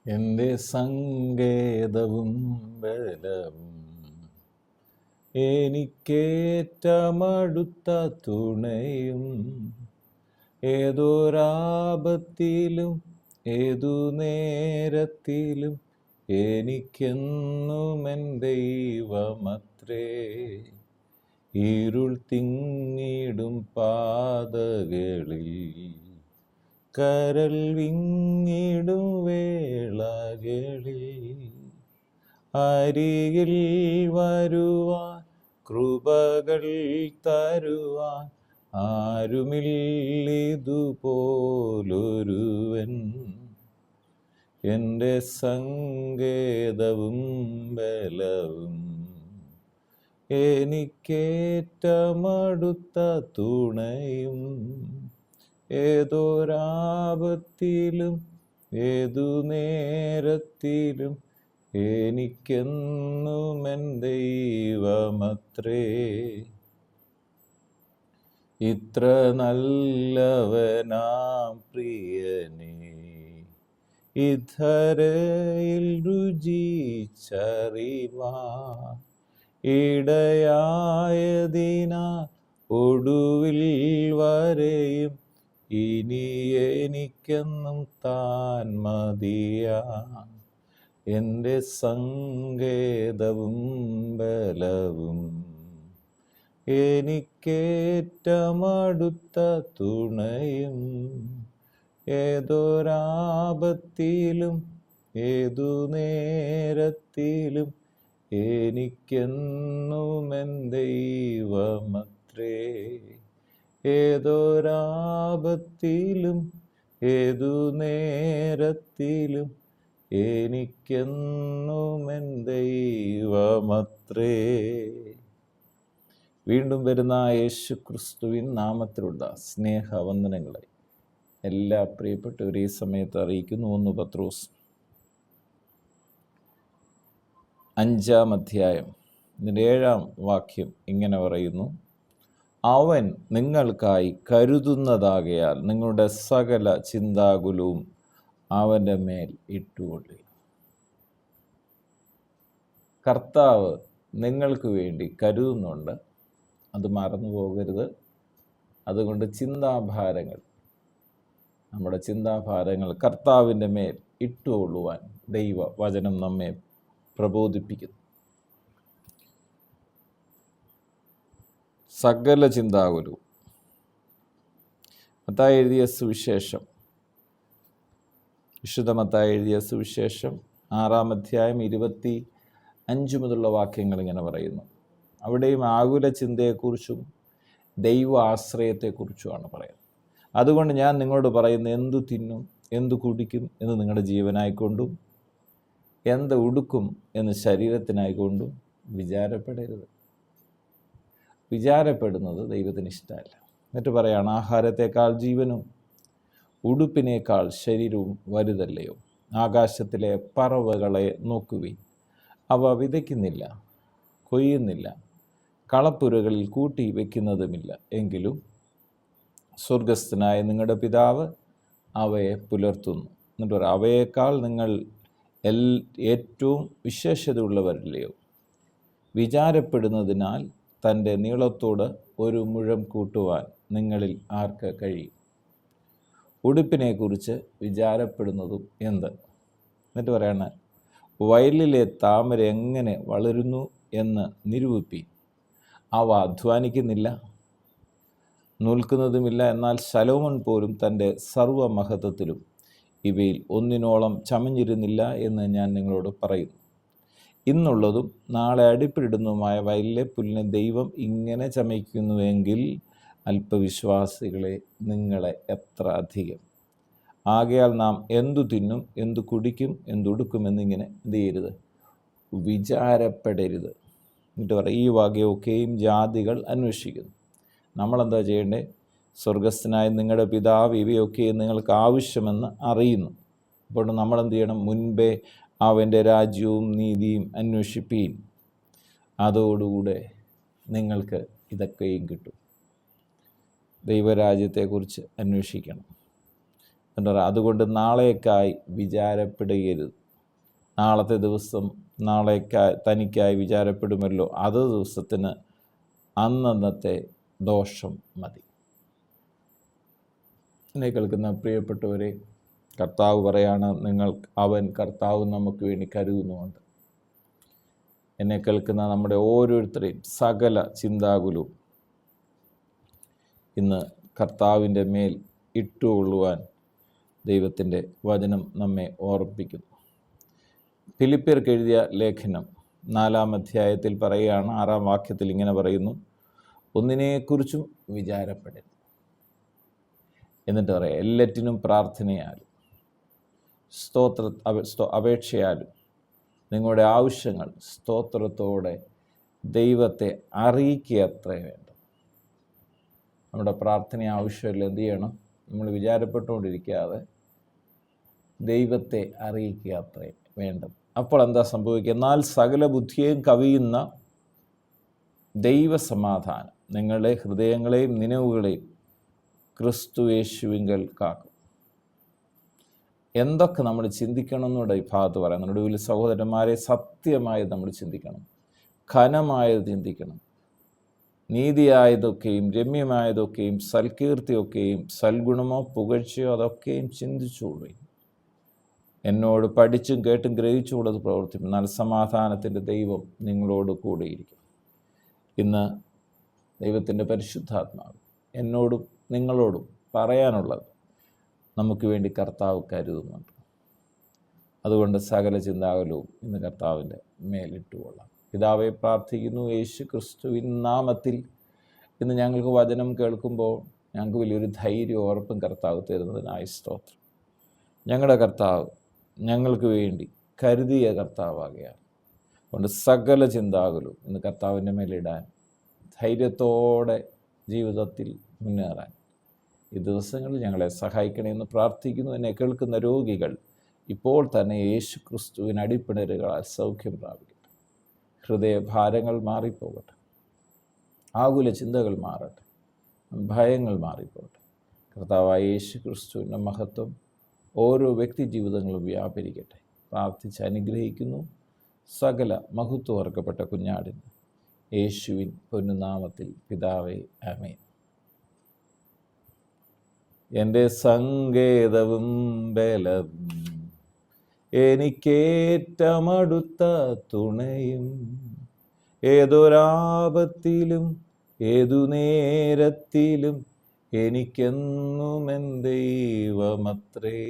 എൻ്റെ സങ്കേതവും ബലവും എനിക്കേറ്റമടുത്ത തുണയും ഏതൊരാപത്തിലും ഏതു നേരത്തിലും എനിക്കെന്നും എൻ ദൈവമത്രേ. ഇരുൾ തിങ്ങിടും പാതകളിൽ കരൽ വിങ്ങിടും വേളകളിൽ അരികിൽ വരുവാൻ കൃപകൾ തരുവാൻ ആരുമില്ലിതുപോലൊരുവൻ. എൻ്റെ സങ്കേതവും ബലവും എനിക്കേറ്റമടുത്ത തുണയും ഏതൊരാപത്തിലും ഏതു നേരത്തിലും എനിക്കെന്നും എൻ ദൈവമത്രേ. ഇത്ര നല്ലവനാം പ്രിയനേ ഇധരയിൽ രുചിച്ചറിവാൻ ഇടയായതിനാ ഒടുവിൽ വരെയും ഇനി എനിക്കെന്നും താൻ മതിയാ. എൻ്റെ സങ്കേതവും ബലവും എനിക്കേറ്റമടുത്ത തുണയും ഏതൊരാപത്തിലും ഏതു നേരത്തിലും എനിക്കെന്നും എൻ ദൈവമത്രേ. ഏതൊരാപത്തിലും ഏതു നേരത്തിലും എനിക്കെന്നും എൻ ദൈവമത്രേ. വീണ്ടും വരുന്ന യേശു ക്രിസ്തുവിൻ നാമത്തിലുള്ള സ്നേഹവന്ദനങ്ങളെ എല്ലാ പ്രിയപ്പെട്ടവരും ഈ സമയത്ത് അറിയിക്കുന്നു. 1 പത്രോസ് 5-ാം അധ്യായം 7-ാം വാക്യം ഇങ്ങനെ പറയുന്നു: അവൻ നിങ്ങൾക്കായി കരുതുന്നതാകയാൽ നിങ്ങളുടെ സകല ചിന്താകുലവും അവൻ്റെ മേൽ ഇട്ടുകൊള്ളി. കർത്താവ് നിങ്ങൾക്ക് വേണ്ടി കരുതുന്നുണ്ട്, അത് മറന്നു പോകരുത്. അതുകൊണ്ട് നമ്മുടെ ചിന്താഭാരങ്ങൾ കർത്താവിൻ്റെ മേൽ ഇട്ടുകൊള്ളുവാൻ ദൈവ വചനം നമ്മെ പ്രബോധിപ്പിക്കുന്നു. സകല ചിന്താകുലവും. മത്തായി എഴുതിയ സുവിശേഷം, വിശുദ്ധ മത്തായി എഴുതിയ സുവിശേഷം 6-ാം അധ്യായം 25 മുതലുള്ള വാക്യങ്ങൾ ഇങ്ങനെ പറയുന്നു. അവിടെയും ആകുല ചിന്തയെക്കുറിച്ചും ദൈവ ആശ്രയത്തെക്കുറിച്ചുമാണ് പറയുന്നത്. അതുകൊണ്ട് ഞാൻ നിങ്ങളോട് പറയുന്നു, എന്തു തിന്നും എന്തു കുടിക്കും എന്ന് നിങ്ങളുടെ ജീവനായിക്കൊണ്ടും എന്ത് ഉടുക്കും എന്ന് ശരീരത്തിനായിക്കൊണ്ടും വിചാരപ്പെടരുത്. വിചാരപ്പെടുന്നത് ദൈവത്തിന് ഇഷ്ടമല്ല. എന്നിട്ട് പറയാണ്, ആഹാരത്തെക്കാൾ ജീവനും ഉടുപ്പിനേക്കാൾ ശരീരവും വലുതല്ലയോ? ആകാശത്തിലെ പറവകളെ നോക്കുവിൻ, അവ വിതയ്ക്കുന്നില്ല, കൊയ്യുന്നില്ല, കളപ്പുരകളിൽ കൂട്ടി വയ്ക്കുന്നതുമില്ല, എങ്കിലും സ്വർഗസ്ഥനായ നിങ്ങളുടെ പിതാവ് അവയെ പുലർത്തുന്നു. എന്നിട്ട് പറയാം, അവയേക്കാൾ നിങ്ങൾ ഏറ്റവും വിശേഷതയുള്ളവരല്ലയോ? വിചാരപ്പെടുന്നതിനാൽ തൻ്റെ നീളത്തോട് ഒരു മുഴം കൂട്ടുവാൻ നിങ്ങളിൽ ആർക്ക് കഴിയും? ഉടുപ്പിനെക്കുറിച്ച് വിചാരപ്പെടുന്നതും എന്ത്? എന്നിട്ട് പറയാണ്, വയലിലെ താമര എങ്ങനെ വളരുന്നു എന്ന് നിരൂപിപ്പീൻ. അവ അധ്വാനിക്കുന്നില്ല, നൂൽക്കുന്നതുമില്ല. എന്നാൽ ശലോമോൻ പോലും തൻ്റെ സർവ്വമഹത്വത്തിലും ഇവയിൽ ഒന്നിനോളം ചമഞ്ഞിരുന്നില്ല എന്ന് ഞാൻ നിങ്ങളോട് പറയുന്നു. ഇന്നുള്ളതും നാളെ അടിപ്പിലിടുന്നതുമായ വയലിലെ പുല്ലിനെ ദൈവം ഇങ്ങനെ ചമയ്ക്കുന്നുവെങ്കിൽ അല്പവിശ്വാസികളെ നിങ്ങളെ എത്ര അധികം. ആകയാൽ നാം എന്തു തിന്നും എന്തു കുടിക്കും എന്തുടുക്കും എന്നിങ്ങനെ എന്ത് ചെയ്യരുത്? വിചാരപ്പെടരുത്. എന്നിട്ട് പറയും, ഈ വകയൊക്കെയും ജാതികൾ അന്വേഷിക്കുന്നു. നമ്മളെന്താ ചെയ്യേണ്ടേ? സ്വർഗസ്ഥനായ നിങ്ങളുടെ പിതാവ് ഇവയൊക്കെ നിങ്ങൾക്ക് ആവശ്യമെന്ന് അറിയുന്നു. അപ്പോൾ നമ്മളെന്ത് ചെയ്യണം? മുൻപേ അവൻ്റെ രാജ്യവും നീതിയും അന്വേഷിപ്പീൻ, അതോടുകൂടെ നിങ്ങൾക്ക് ഇതൊക്കെയും കിട്ടും. ദൈവരാജ്യത്തെക്കുറിച്ച് അന്വേഷിക്കണം. എന്താ പറയുക, അതുകൊണ്ട് നാളേക്കായി വിചാരപ്പെടുകരുത്. നാളത്തെ ദിവസം തനിക്കായി വിചാരപ്പെടുമല്ലോ, അത് ദിവസത്തിന് അന്നന്നത്തെ ദോഷം മതി. എന്നെ കേൾക്കുന്ന പ്രിയപ്പെട്ടവരെ, കർത്താവ് പറയാണ്, കർത്താവ് നമുക്ക് വേണ്ടി കരുതുന്നുമുണ്ട്. എന്നെ കേൾക്കുന്ന നമ്മുടെ ഓരോരുത്തരെയും സകല ചിന്താകുലവും ഇന്ന് കർത്താവിൻ്റെ മേൽ ഇട്ടുകൊള്ളുവാൻ ദൈവത്തിൻ്റെ വചനം നമ്മെ ഓർപ്പിക്കുന്നു. ഫിലിപ്പിയർക്ക് എഴുതിയ ലേഖനം 4-ാം അധ്യായത്തിൽ പറയുകയാണ്, 6-ാം വാക്യത്തിൽ ഇങ്ങനെ പറയുന്നു, ഒന്നിനെക്കുറിച്ചും വിചാരപ്പെടരുത്. എന്നിട്ട് പറയാം, എല്ലാറ്റിനും പ്രാർത്ഥനയാലും അപേക്ഷയാലും നിങ്ങളുടെ ആവശ്യങ്ങൾ സ്തോത്രത്തോടെ ദൈവത്തെ അറിയിക്കുക അത്രേ വേണ്ട. നമ്മുടെ പ്രാർത്ഥന ആവശ്യമില്ല, എന്ത് ചെയ്യണം? നമ്മൾ വിചാരപ്പെട്ടുകൊണ്ടിരിക്കാതെ ദൈവത്തെ അറിയിക്കുക അത്രേ വേണ്ടത്. അപ്പോൾ എന്താ സംഭവിക്കുക? എന്നാൽ സകല ബുദ്ധിയെയും കവിയുന്ന ദൈവസമാധാനം നിങ്ങളുടെ ഹൃദയങ്ങളെയും നിലവുകളെയും ക്രിസ്തു യേശുവിങ്കൽ കാക്കും. എന്തൊക്കെ നമ്മൾ ചിന്തിക്കണം എന്നൂടെ ഈ ഭാഗത്ത് പറയാം. നമ്മുടെ വലിയ സഹോദരന്മാരെ, സത്യമായത് നമ്മൾ ചിന്തിക്കണം, ഘനമായത് ചിന്തിക്കണം, നീതിയായതൊക്കെയും രമ്യമായതൊക്കെയും സൽകീർത്തിയൊക്കെയും സൽഗുണമോ പുകഴ്ചയോ അതൊക്കെയും ചിന്തിച്ചുകൊള്ളു. എന്നോട് പഠിച്ചും കേട്ടും ഗ്രഹിച്ചുകൂടത് പ്രവർത്തിക്കും, എന്നാൽ സമാധാനത്തിൻ്റെ ദൈവം നിങ്ങളോട് കൂടെയിരിക്കും. ഇന്ന് ദൈവത്തിൻ്റെ പരിശുദ്ധാത്മാവ് എന്നോടും നിങ്ങളോടും പറയാനുള്ളത് നമുക്ക് വേണ്ടി കർത്താവ് കരുതുന്നുണ്ട്. അതുകൊണ്ട് സകല ചിന്താകുലവും ഇന്ന് കർത്താവിൻ്റെ മേലിട്ടുകൊള്ളാം. പിതാവെ, പ്രാർത്ഥിക്കുന്നു യേശു ക്രിസ്തുവിൻ നാമത്തിൽ ഇന്ന് ഞങ്ങൾക്ക് വചനം കേൾക്കുമ്പോൾ ഞങ്ങൾക്ക് വലിയൊരു ധൈര്യം ഉറപ്പും കർത്താവ് തരുന്നതിനായി സ്തോത്രം. ഞങ്ങളുടെ കർത്താവ് ഞങ്ങൾക്ക് വേണ്ടി കരുതിയ കർത്താവാകുകയാണ്. അതുകൊണ്ട് സകല ചിന്താകുലവും ഇന്ന് കർത്താവിൻ്റെ മേലിടാൻ, ധൈര്യത്തോടെ ജീവിതത്തിൽ മുന്നേറാൻ ഈ ദിവസങ്ങളിൽ ഞങ്ങളെ സഹായിക്കണമെന്ന് പ്രാർത്ഥിക്കുന്നു. എന്നെ കേൾക്കുന്ന രോഗികൾ ഇപ്പോൾ തന്നെ യേശു ക്രിസ്തുവിന് അടിപ്പിണരുകളാൽ സൗഖ്യം പ്രാപിക്കട്ടെ. ഹൃദയഭാരങ്ങൾ മാറിപ്പോകട്ടെ, ആകുല ചിന്തകൾ മാറട്ടെ, ഭയങ്ങൾ മാറിപ്പോകട്ടെ. കർത്താവായ യേശു ക്രിസ്തുവിൻ്റെ മഹത്വം ഓരോ വ്യക്തി ജീവിതങ്ങളും വ്യാപരിക്കട്ടെ. പ്രാർത്ഥിച്ച് അനുഗ്രഹിക്കുന്നു. സകല മഹത്വം ഓർക്കപ്പെട്ട കുഞ്ഞാടിന് യേശുവിൻ പൊന്നുനാമത്തിൽ പിതാവേ, ആമേൻ. എൻ്റെ സങ്കേതവും ബലവും എനിക്കേറ്റമടുത്ത തുണയും, ഏതൊരാപത്തിലും ഏതു നേരത്തിലും എനിക്കെന്നും എൻ ദൈവമത്രേ.